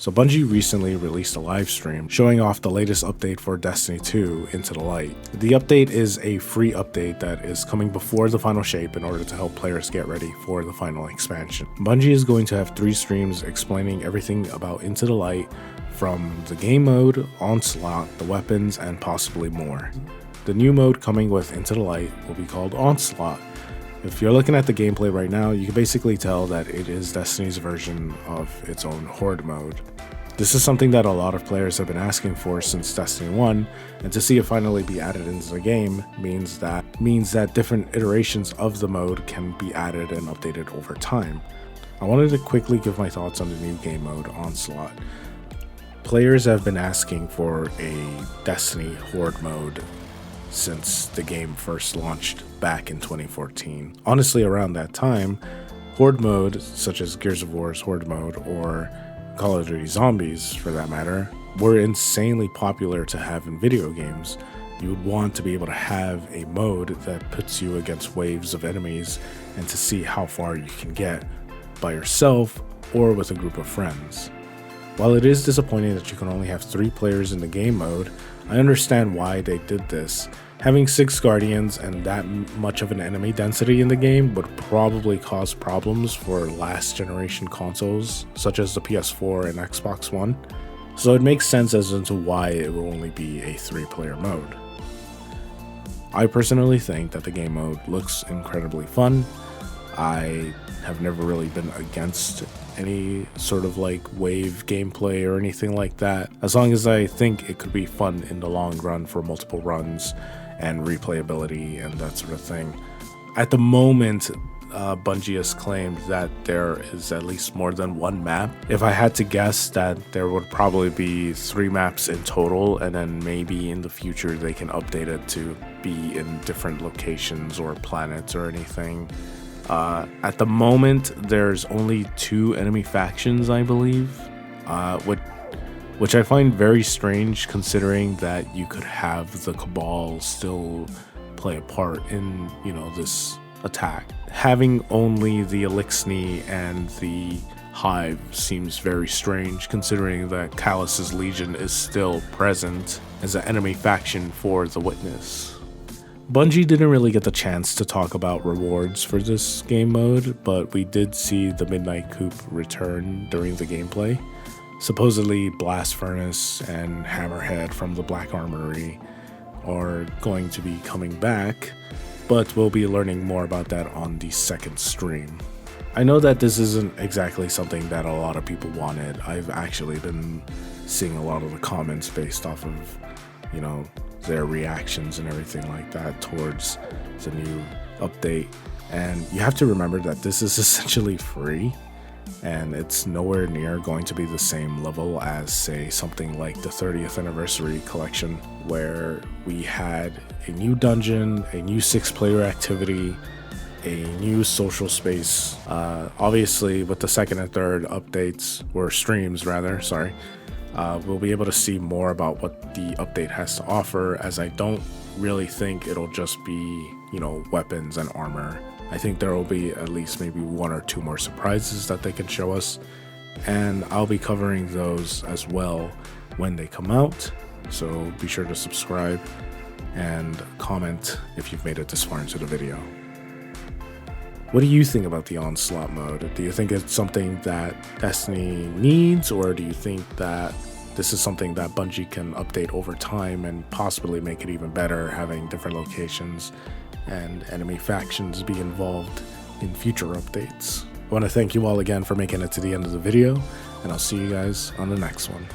So Bungie recently released a live stream showing off the latest update for Destiny 2 Into the Light. The update is a free update that is coming before the final shape in order to help players get ready for the final expansion. Bungie is going to have 3 streams explaining everything about Into the Light, from the game mode, Onslaught, the weapons, and possibly more. The new mode coming with Into the Light will be called Onslaught. If you're looking at the gameplay right now, you can basically tell that it is Destiny's version of its own Horde mode. This is something that a lot of players have been asking for since Destiny 1, and to see it finally be added into the game means that different iterations of the mode can be added and updated over time. I wanted to quickly give my thoughts on the new game mode, Onslaught. Players have been asking for a Destiny Horde mode since the game first launched back in 2014. Honestly, around that time, Horde mode, such as Gears of War's Horde mode or Call of Duty Zombies for that matter, were insanely popular to have in video games. You would want to be able to have a mode that puts you against waves of enemies and to see how far you can get by yourself or with a group of friends. While it is disappointing that you can only have 3 players in the game mode, I understand why they did this. Having 6 Guardians and that much of an enemy density in the game would probably cause problems for last generation consoles such as the PS4 and Xbox One, so it makes sense as to why it will only be a 3-player mode. I personally think that the game mode looks incredibly fun. I have never really been against any sort of like wave gameplay or anything like that, as long as I think it could be fun in the long run for multiple runs and replayability and that sort of thing. At the moment, Bungie has claimed that there is at least more than 1 map. If I had to guess, that there would probably be 3 maps in total, and then maybe in the future they can update it to be in different locations or planets or anything. At the moment, there's only 2 enemy factions, I believe, which I find very strange considering that you could have the Cabal still play a part in, this attack. Having only the Elixni and the Hive seems very strange considering that Callus's Legion is still present as an enemy faction for the Witness. Bungie didn't really get the chance to talk about rewards for this game mode, but we did see the Midnight Coup return during the gameplay. Supposedly Blast Furnace and Hammerhead from the Black Armory are going to be coming back, but we'll be learning more about that on the 2nd stream. I know that this isn't exactly something that a lot of people wanted. I've actually been seeing a lot of the comments based off of, their reactions and everything like that towards the new update. And you have to remember that this is essentially free, and it's nowhere near going to be the same level as, say, something like the 30th anniversary collection, where we had a new dungeon, a new 6-player activity, a new social space. Obviously, with the 2nd and 3rd updates, or streams rather, we'll be able to see more about what the update has to offer, as I don't really think it'll just be, weapons and armor. I think there will be at least maybe 1 or 2 more surprises that they can show us, and I'll be covering those as well when they come out, so be sure to subscribe and comment if you've made it this far into the video. What do you think about the Onslaught mode? Do you think it's something that Destiny needs, or do you think that this is something that Bungie can update over time and possibly make it even better, having different locations and enemy factions be involved in future updates? I want to thank you all again for making it to the end of the video, and I'll see you guys on the next one.